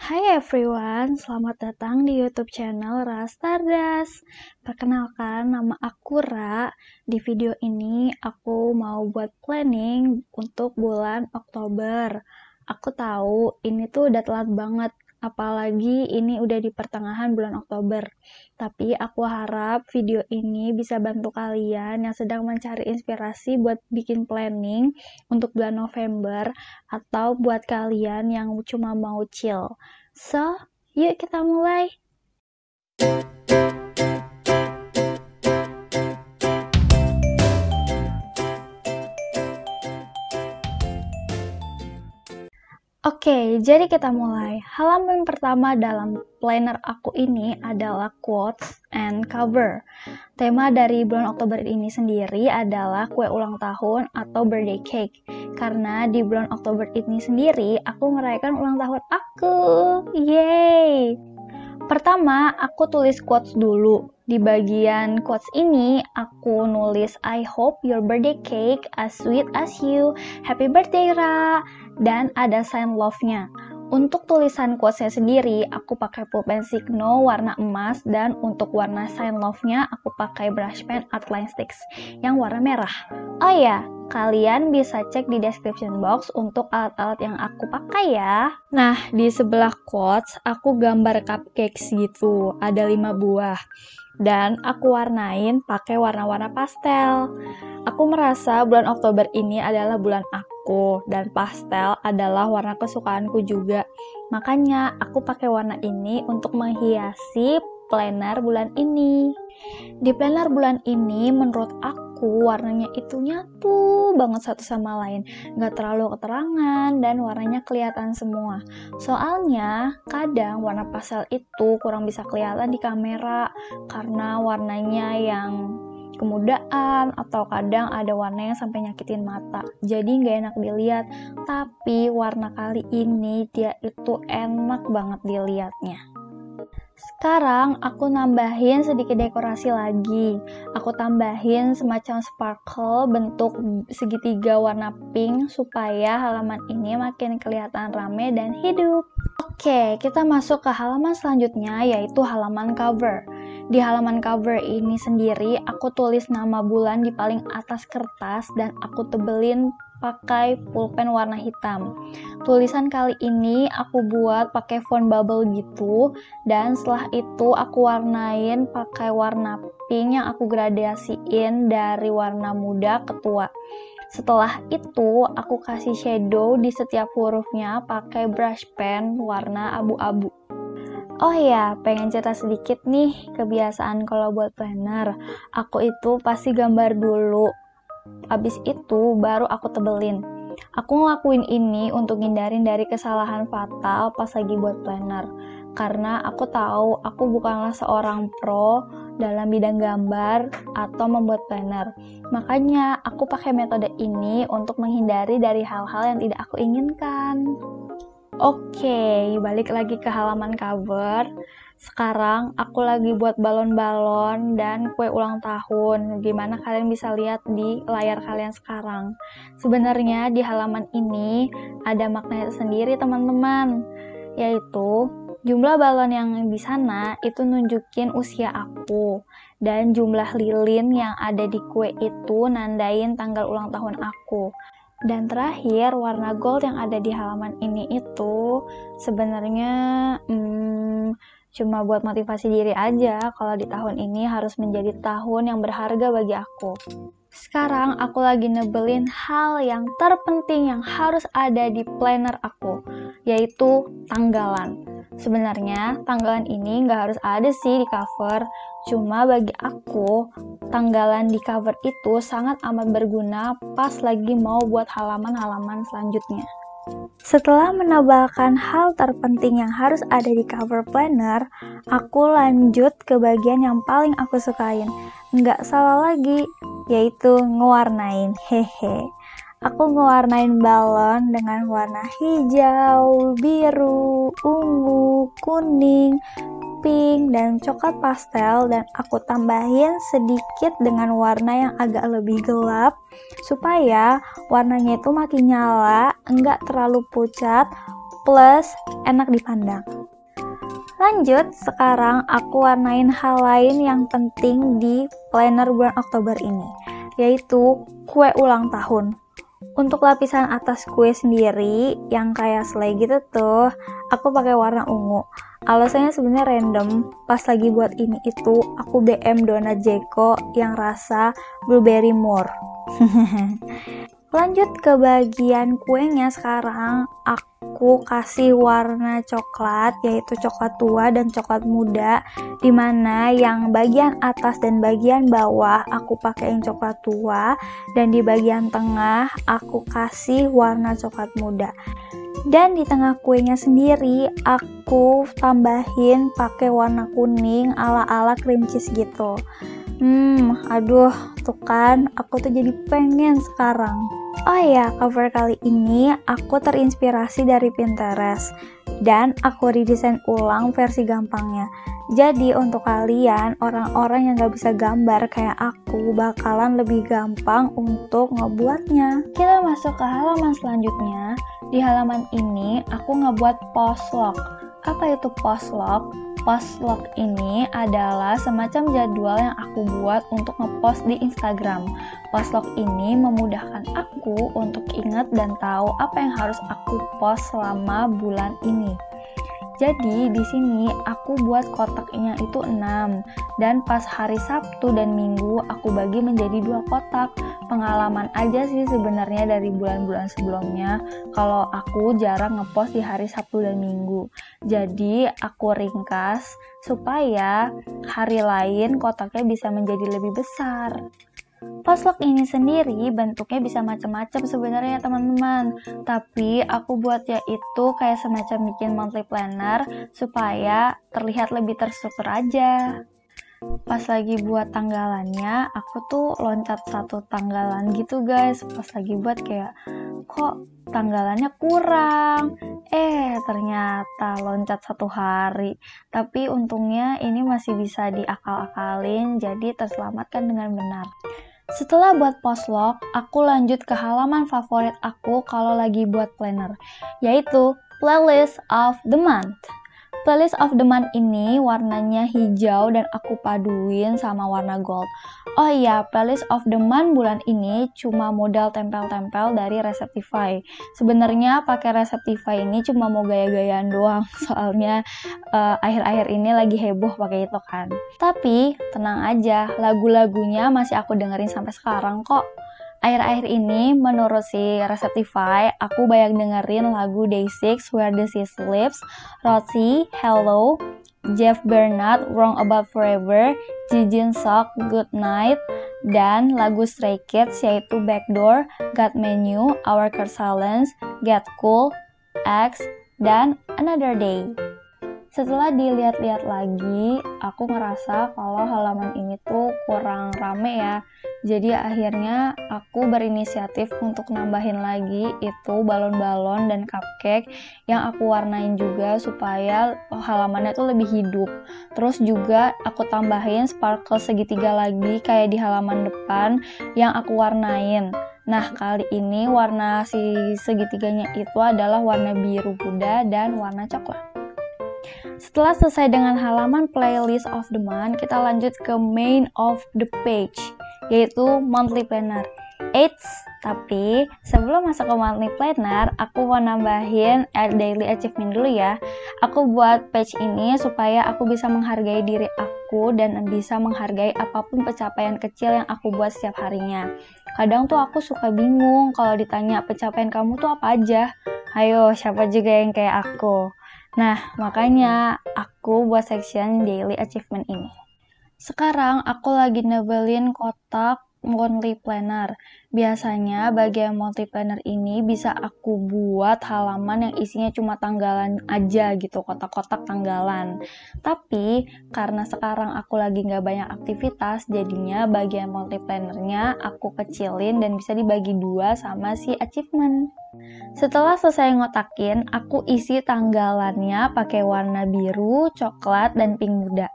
Hai everyone, selamat datang di YouTube channel Ra Stardust. Perkenalkan, nama aku Ra. Di video ini aku mau buat planning untuk bulan Oktober. Aku tahu ini tuh udah telat banget, apalagi ini udah di pertengahan bulan Oktober. Tapi aku harap video ini bisa bantu kalian yang sedang mencari inspirasi buat bikin planning untuk bulan November, atau buat kalian yang cuma mau chill. So, yuk kita mulai. Oke, jadi kita mulai. Halaman pertama dalam planner aku ini adalah quotes and cover. Tema dari bulan Oktober ini sendiri adalah kue ulang tahun atau birthday cake. Karena di bulan Oktober ini sendiri, aku merayakan ulang tahun aku. Yeay! Pertama, aku tulis quotes dulu. Di bagian quotes ini, aku nulis I hope your birthday cake as sweet as you. Happy birthday, Ra! Dan ada sign love-nya. Untuk tulisan quotes-nya sendiri, aku pakai pulpen Signo warna emas, dan untuk warna sign love-nya, aku pakai brush pen outline sticks yang warna merah. Oh ya, kalian bisa cek di description box untuk alat-alat yang aku pakai ya. Nah, di sebelah quotes, aku gambar cupcakes gitu, ada 5 buah. Dan aku warnain pakai warna-warna pastel. Aku merasa bulan Oktober ini adalah bulan aku, dan pastel adalah warna kesukaanku juga. Makanya aku pakai warna ini untuk menghiasi planner bulan ini. Di planner bulan ini menurut aku warnanya itu nyatu banget satu sama lain, gak terlalu keterangan dan warnanya kelihatan semua. Soalnya kadang warna pastel itu kurang bisa kelihatan di kamera karena warnanya yang kemudaan atau kadang ada warna yang sampai nyakitin mata, jadi gak enak dilihat. Tapi warna kali ini dia itu enak banget dilihatnya. Sekarang aku nambahin sedikit dekorasi lagi. Aku tambahin semacam sparkle bentuk segitiga warna pink supaya halaman ini makin kelihatan rame dan hidup. Oke, kita masuk ke halaman selanjutnya, yaitu halaman cover. Di halaman cover ini sendiri, aku tulis nama bulan di paling atas kertas dan aku tebelin pakai pulpen warna hitam. Tulisan kali ini aku buat pakai font bubble gitu, dan setelah itu aku warnain pakai warna pink yang aku gradasiin dari warna muda ke tua. Setelah itu aku kasih shadow di setiap hurufnya pakai brush pen warna abu-abu. Oh ya, pengen cerita sedikit nih, kebiasaan kalau buat planner. Aku itu pasti gambar dulu. Abis itu baru aku tebelin. Aku ngelakuin ini untuk hindarin dari kesalahan fatal pas lagi buat planner. Karena aku tahu aku bukanlah seorang pro dalam bidang gambar atau membuat planner. Makanya aku pakai metode ini untuk menghindari dari hal-hal yang tidak aku inginkan. Oke, balik lagi ke halaman cover. Sekarang aku lagi buat balon-balon dan kue ulang tahun. Gimana kalian bisa lihat di layar kalian sekarang. Sebenarnya di halaman ini ada makna sendiri teman-teman, yaitu jumlah balon yang di sana itu nunjukin usia aku, dan jumlah lilin yang ada di kue itu nandain tanggal ulang tahun aku. Dan terakhir, warna gold yang ada di halaman ini itu sebenarnya cuma buat motivasi diri aja kalau di tahun ini harus menjadi tahun yang berharga bagi aku. Sekarang aku lagi nebelin hal yang terpenting yang harus ada di planner aku, yaitu tanggalan. Sebenarnya tanggalan ini nggak harus ada sih di cover, cuma bagi aku tanggalan di cover itu sangat amat berguna pas lagi mau buat halaman-halaman selanjutnya. Setelah menabalkan hal terpenting yang harus ada di cover planner, aku lanjut ke bagian yang paling aku sukain. Nggak salah lagi, yaitu ngewarnain. Hehe. Aku ngewarnain balon dengan warna hijau, biru, ungu, kuning, pink, dan coklat pastel, dan aku tambahin sedikit dengan warna yang agak lebih gelap supaya warnanya itu makin nyala, enggak terlalu pucat, plus enak dipandang. Lanjut, sekarang aku warnain hal lain yang penting di planner bulan Oktober ini, yaitu kue ulang tahun. Untuk lapisan atas kue sendiri yang kayak selai gitu tuh, aku pakai warna ungu. Alasannya sebenarnya random, pas lagi buat ini itu aku BM donat Jeko yang rasa blueberry more. Lanjut ke bagian kuenya, sekarang aku kasih warna coklat, yaitu coklat tua dan coklat muda, dimana yang bagian atas dan bagian bawah aku pakein coklat tua, dan di bagian tengah aku kasih warna coklat muda. Dan di tengah kuenya sendiri aku tambahin pakai warna kuning ala-ala cream cheese gitu. Aduh, tuh kan, aku tuh jadi pengen sekarang. Oh ya, cover kali ini aku terinspirasi dari Pinterest dan aku redesign ulang versi gampangnya. Jadi untuk kalian, orang-orang yang gak bisa gambar kayak aku, bakalan lebih gampang untuk ngebuatnya. Kita masuk ke halaman selanjutnya. Di halaman ini aku ngebuat post log. Apa itu post log? Post log ini adalah semacam jadwal yang aku buat untuk ngepost di Instagram. Post log ini memudahkan aku untuk ingat dan tahu apa yang harus aku post selama bulan ini. Jadi di sini aku buat kotaknya itu 6, dan pas hari Sabtu dan Minggu aku bagi menjadi 2 kotak. Pengalaman aja sih sebenarnya dari bulan-bulan sebelumnya kalau aku jarang ngepost di hari Sabtu dan Minggu. Jadi aku ringkas supaya hari lain kotaknya bisa menjadi lebih besar. Postlog ini sendiri bentuknya bisa macam-macam sebenarnya teman-teman, tapi aku buatnya itu kayak semacam bikin monthly planner supaya terlihat lebih terstruktur aja. Pas lagi buat tanggalannya, aku tuh loncat 1 tanggalan gitu guys. Pas lagi buat kayak, kok tanggalannya kurang? Ternyata loncat 1 hari. Tapi untungnya ini masih bisa diakal-akalin, jadi terselamatkan dengan benar. Setelah buat postlog, aku lanjut ke halaman favorit aku kalau lagi buat planner, yaitu playlist of the month. Playlist of the month ini warnanya hijau dan aku paduin sama warna gold. Oh iya, playlist of the month bulan ini cuma modal tempel-tempel dari Receptify. Sebenarnya pakai Receptify ini cuma mau gaya-gayaan doang, soalnya akhir-akhir ini lagi heboh pakai itu kan. Tapi tenang aja, lagu-lagunya masih aku dengerin sampai sekarang kok. Akhir-akhir ini menurut si Receptify, aku banyak dengerin lagu Day6, Where the Sea Sleeps, Roxy, Hello, Jeff Bernard, Wrong About Forever, Jijin Sok, Good Night, dan lagu Stray Kids yaitu Backdoor, God Menu, Our Curse Silence, Get Cool, X, dan Another Day. Setelah dilihat-lihat lagi, aku ngerasa kalau halaman ini tuh kurang rame ya. Jadi akhirnya aku berinisiatif untuk nambahin lagi itu balon-balon dan cupcake yang aku warnain juga supaya halamannya tuh lebih hidup. Terus juga aku tambahin sparkle segitiga lagi kayak di halaman depan yang aku warnain. Nah, kali ini warna si segitiganya itu adalah warna biru muda dan warna coklat. Setelah selesai dengan halaman playlist of the month, kita lanjut ke main of the page, yaitu monthly planner. Tapi sebelum masuk ke monthly planner, aku mau nambahin daily achievement dulu ya. Aku buat page ini supaya aku bisa menghargai diri aku dan bisa menghargai apapun pencapaian kecil yang aku buat setiap harinya. Kadang tuh aku suka bingung kalau ditanya pencapaian kamu tuh apa aja. Ayo, siapa juga yang kayak aku? Nah, makanya aku buat section daily achievement ini. Sekarang aku lagi nebelin kotak monthly planner. Biasanya bagian monthly planner ini bisa aku buat halaman yang isinya cuma tanggalan aja gitu, kotak-kotak tanggalan. Tapi karena sekarang aku lagi nggak banyak aktivitas, jadinya bagian monthly plannernya aku kecilin dan bisa dibagi 2 sama si achievement. Setelah selesai ngotakin, aku isi tanggalannya pakai warna biru, coklat, dan pink muda.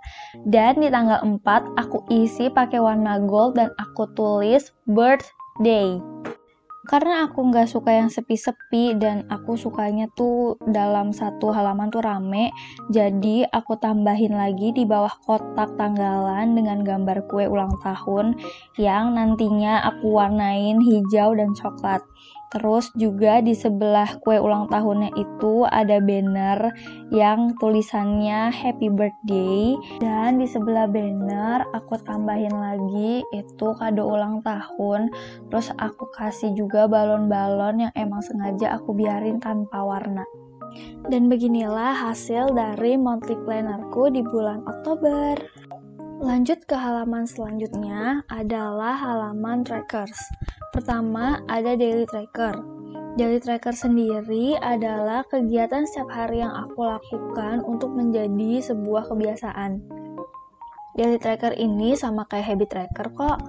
Dan di tanggal 4, aku isi pakai warna gold dan aku tulis birthday. Karena aku nggak suka yang sepi-sepi dan aku sukanya tuh dalam satu halaman tuh rame, jadi aku tambahin lagi di bawah kotak tanggalan dengan gambar kue ulang tahun yang nantinya aku warnain hijau dan coklat. Terus juga di sebelah kue ulang tahunnya itu ada banner yang tulisannya happy birthday, dan di sebelah banner aku tambahin lagi itu kado ulang tahun. Terus aku kasih juga balon-balon yang emang sengaja aku biarin tanpa warna. Dan beginilah hasil dari monthly plannerku di bulan Oktober. Lanjut ke halaman selanjutnya adalah halaman trackers. Pertama ada daily tracker. Daily tracker sendiri adalah kegiatan setiap hari yang aku lakukan untuk menjadi sebuah kebiasaan. Daily tracker ini sama kayak habit tracker kok,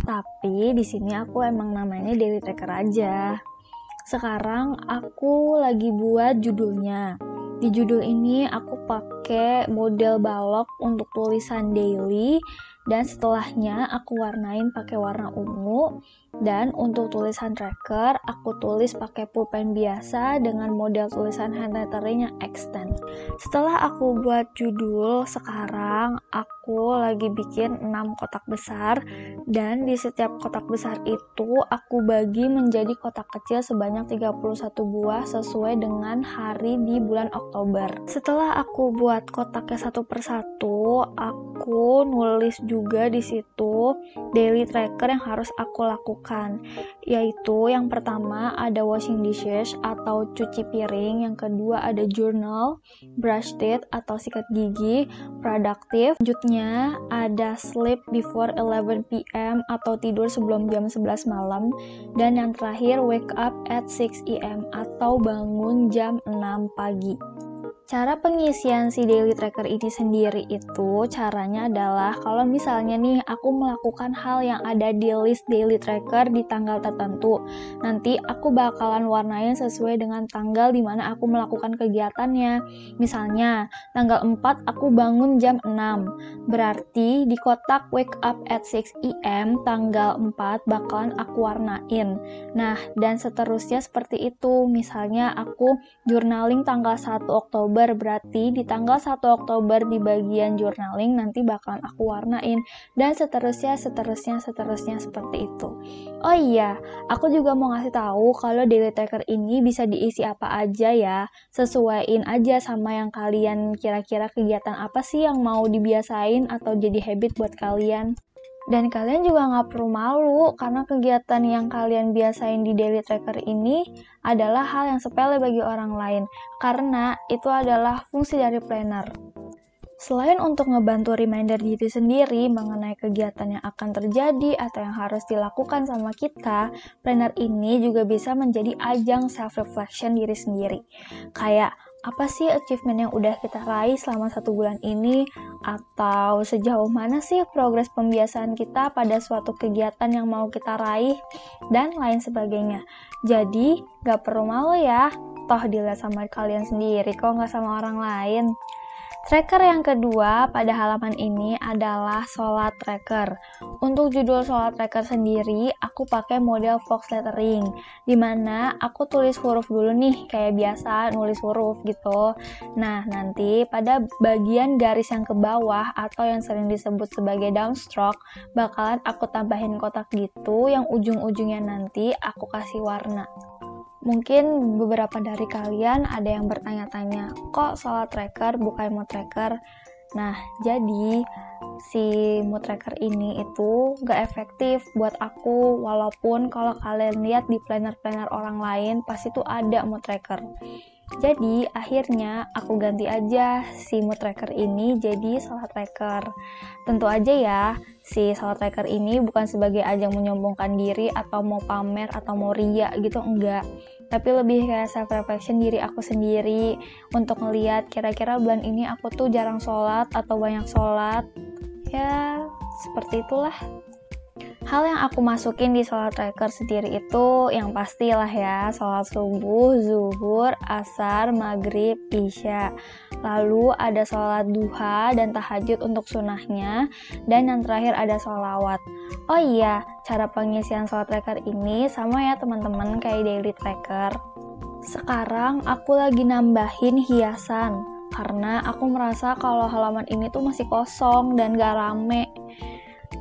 tapi di sini aku emang namanya daily tracker aja. Sekarang aku lagi buat judulnya. Di judul ini aku pakai model balok untuk tulisan daily, dan setelahnya aku warnain pakai warna ungu. Dan untuk tulisan tracker aku tulis pakai pulpen biasa dengan model tulisan hand lettering yang extend. Setelah aku buat judul, sekarang aku lagi bikin 6 kotak besar, dan di setiap kotak besar itu aku bagi menjadi kotak kecil sebanyak 31 buah sesuai dengan hari di bulan Oktober. Setelah aku buat kotaknya satu persatu, aku nulis juga di situ daily tracker yang harus aku lakukan, yaitu yang pertama ada washing dishes atau cuci piring, yang kedua ada journal, brush teeth atau sikat gigi, productive, selanjutnya ada sleep before 11 PM atau tidur sebelum jam 11 malam, dan yang terakhir wake up at 6 AM atau bangun jam 6 pagi. Cara pengisian si daily tracker ini sendiri itu caranya adalah kalau misalnya nih aku melakukan hal yang ada di list daily tracker di tanggal tertentu, nanti aku bakalan warnain sesuai dengan tanggal dimana aku melakukan kegiatannya. Misalnya tanggal 4 aku bangun jam 6, berarti di kotak wake up at 6 AM tanggal 4 bakalan aku warnain. Nah, dan seterusnya seperti itu. Misalnya aku journaling tanggal 1 Oktober, berarti di tanggal 1 Oktober di bagian journaling nanti bakalan aku warnain, dan seterusnya seperti itu. Oh iya, aku juga mau ngasih tahu kalau daily tracker ini bisa diisi apa aja ya. Sesuaiin aja sama yang kalian kira-kira kegiatan apa sih yang mau dibiasain atau jadi habit buat kalian. Dan kalian juga nggak perlu malu karena kegiatan yang kalian biasain di daily tracker ini adalah hal yang sepele bagi orang lain, karena itu adalah fungsi dari planner. Selain untuk ngebantu reminder diri sendiri mengenai kegiatan yang akan terjadi atau yang harus dilakukan sama kita, planner ini juga bisa menjadi ajang self-reflection diri sendiri. Kayak, apa sih achievement yang udah kita raih selama 1 bulan ini? Atau sejauh mana sih progres pembiasaan kita pada suatu kegiatan yang mau kita raih? Dan lain sebagainya. Jadi, gak perlu malu ya. Toh dilihat sama kalian sendiri kok, gak sama orang lain. Tracker yang kedua pada halaman ini adalah sholat tracker. Untuk judul sholat tracker sendiri, aku pakai model box lettering, dimana aku tulis huruf dulu nih, kayak biasa nulis huruf gitu. Nah, nanti pada bagian garis yang ke bawah atau yang sering disebut sebagai downstroke, bakalan aku tambahin kotak gitu, yang ujung-ujungnya nanti aku kasih warna. Mungkin beberapa dari kalian ada yang bertanya-tanya, kok sholat tracker bukan mood tracker? Nah, jadi si mood tracker ini itu gak efektif buat aku, walaupun kalau kalian lihat di planner-planner orang lain pasti tuh ada mood tracker. Jadi akhirnya aku ganti aja si mood tracker ini jadi sholat tracker. Tentu aja ya, si sholat tracker ini bukan sebagai ajang menyombongkan diri atau mau pamer atau mau ria gitu, enggak. Tapi lebih kayak self-reflection diri aku sendiri untuk ngeliat kira-kira bulan ini aku tuh jarang sholat atau banyak sholat. Ya, seperti itulah. Hal yang aku masukin di sholat tracker sendiri itu yang pastilah ya, sholat subuh, zuhur, asar, maghrib, isya. Lalu ada sholat duha dan tahajud untuk sunahnya, dan yang terakhir ada sholawat. Oh iya, cara pengisian sholat tracker ini sama ya teman-teman kayak daily tracker. Sekarang aku lagi nambahin hiasan, karena aku merasa kalau halaman ini tuh masih kosong dan gak rame.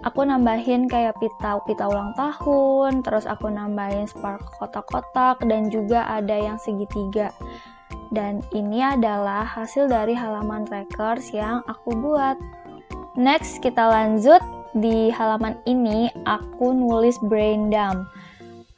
Aku nambahin kayak pita ulang tahun, terus aku nambahin spark kotak-kotak, dan juga ada yang segitiga. Dan ini adalah hasil dari halaman trackers yang aku buat. Next, kita lanjut. Di halaman ini, aku nulis brain dump.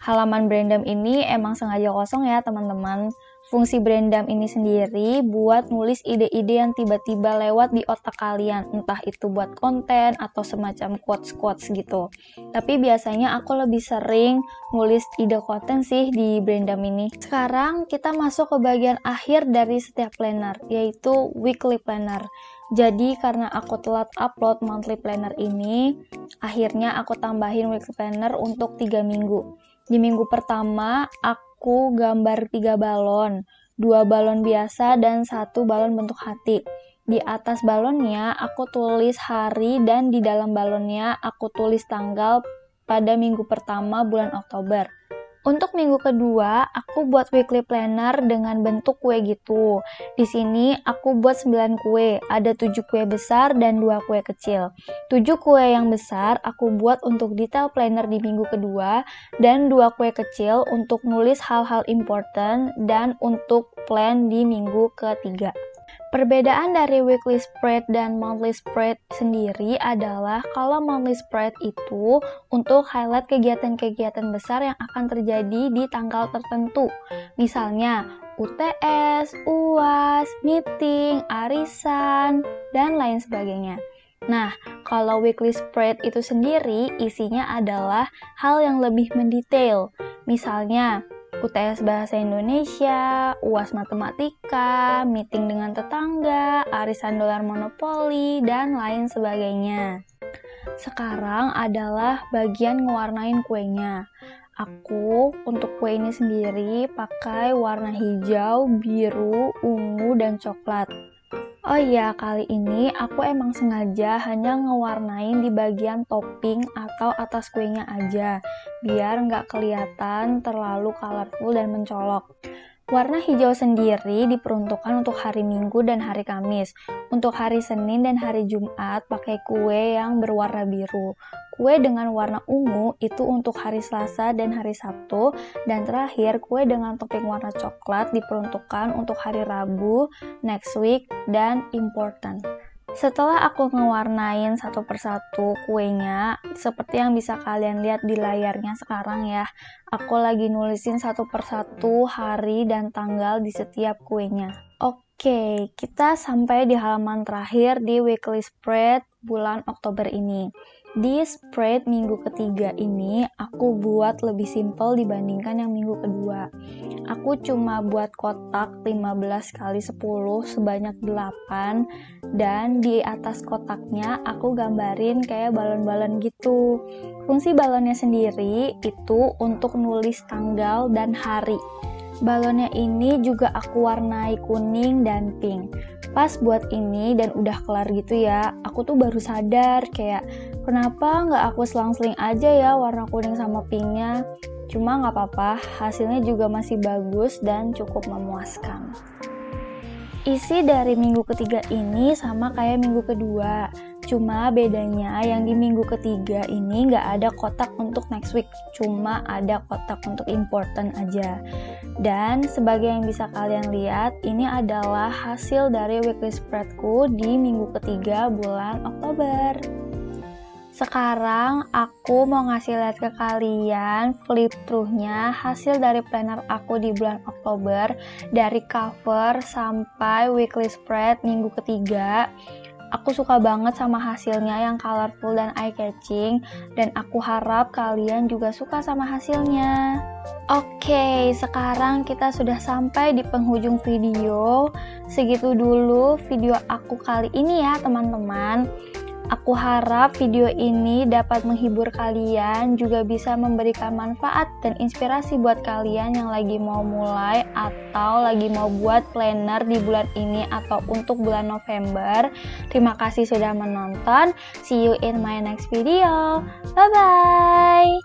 Halaman brain dump ini emang sengaja kosong ya teman-teman. Fungsi brain dump ini sendiri buat nulis ide-ide yang tiba-tiba lewat di otak kalian, entah itu buat konten atau semacam quotes-quotes gitu. Tapi biasanya aku lebih sering nulis ide konten sih di brain dump ini. Sekarang kita masuk ke bagian akhir dari setiap planner, yaitu weekly planner. Jadi karena aku telat upload monthly planner ini, akhirnya aku tambahin weekly planner untuk 3 minggu. Di minggu pertama, aku gambar 3 balon, 2 balon biasa dan 1 balon bentuk hati. Di atas balonnya aku tulis hari dan di dalam balonnya aku tulis tanggal pada minggu pertama bulan Oktober. Untuk minggu kedua, aku buat weekly planner dengan bentuk kue gitu. Di sini aku buat 9 kue, ada 7 kue besar dan 2 kue kecil. 7 kue yang besar aku buat untuk detail planner di minggu kedua, dan 2 kue kecil untuk nulis hal-hal important dan untuk plan di minggu ketiga. Perbedaan dari weekly spread dan monthly spread sendiri adalah kalau monthly spread itu untuk highlight kegiatan-kegiatan besar yang akan terjadi di tanggal tertentu. Misalnya UTS, UAS, meeting, arisan, dan lain sebagainya. Nah, kalau weekly spread itu sendiri isinya adalah hal yang lebih mendetail. Misalnya UTS Bahasa Indonesia, UAS Matematika, meeting dengan tetangga, arisan dolar monopoli, dan lain sebagainya. Sekarang adalah bagian ngewarnain kuenya. Aku untuk kue ini sendiri pakai warna hijau, biru, ungu, dan coklat. Oh iya, kali ini aku emang sengaja hanya ngewarnain di bagian topping atau atas kuenya aja, biar nggak kelihatan terlalu colorful dan mencolok. Warna hijau sendiri diperuntukkan untuk hari Minggu dan hari Kamis. Untuk hari Senin dan hari Jumat pakai kue yang berwarna biru. Kue dengan warna ungu itu untuk hari Selasa dan hari Sabtu. Dan terakhir, kue dengan topping warna coklat diperuntukkan untuk hari Rabu, next week, dan important. Setelah aku ngewarnain satu persatu kuenya, seperti yang bisa kalian lihat di layarnya sekarang ya, aku lagi nulisin satu persatu hari dan tanggal di setiap kuenya. Oke, kita sampai di halaman terakhir di weekly spread bulan Oktober ini. Di spread minggu ketiga ini, aku buat lebih simple dibandingkan yang minggu kedua. Aku cuma buat kotak 15x10 sebanyak 8, dan di atas kotaknya aku gambarin kayak balon-balon gitu. Fungsi balonnya sendiri itu untuk nulis tanggal dan hari. Balonnya ini juga aku warnai kuning dan pink. Pas buat ini dan udah kelar gitu ya, aku tuh baru sadar kayak kenapa nggak aku selang-seling aja ya warna kuning sama pinknya. Cuma nggak apa-apa, hasilnya juga masih bagus dan cukup memuaskan. Isi dari minggu ketiga ini sama kayak minggu kedua, cuma bedanya yang di minggu ketiga ini nggak ada kotak untuk next week, cuma ada kotak untuk important aja. Dan sebagai yang bisa kalian lihat, ini adalah hasil dari weekly spreadku di minggu ketiga bulan Oktober. Sekarang aku mau ngasih lihat ke kalian flip through-nya hasil dari planner aku di bulan Oktober, dari cover sampai weekly spread minggu ketiga. Aku suka banget sama hasilnya yang colorful dan eye-catching, dan aku harap kalian juga suka sama hasilnya. Oke, sekarang kita sudah sampai di penghujung video. Segitu dulu video aku kali ini ya teman-teman. Aku harap video ini dapat menghibur kalian, juga bisa memberikan manfaat dan inspirasi buat kalian yang lagi mau mulai atau lagi mau buat planner di bulan ini atau untuk bulan November. Terima kasih sudah menonton. See you in my next video. Bye-bye!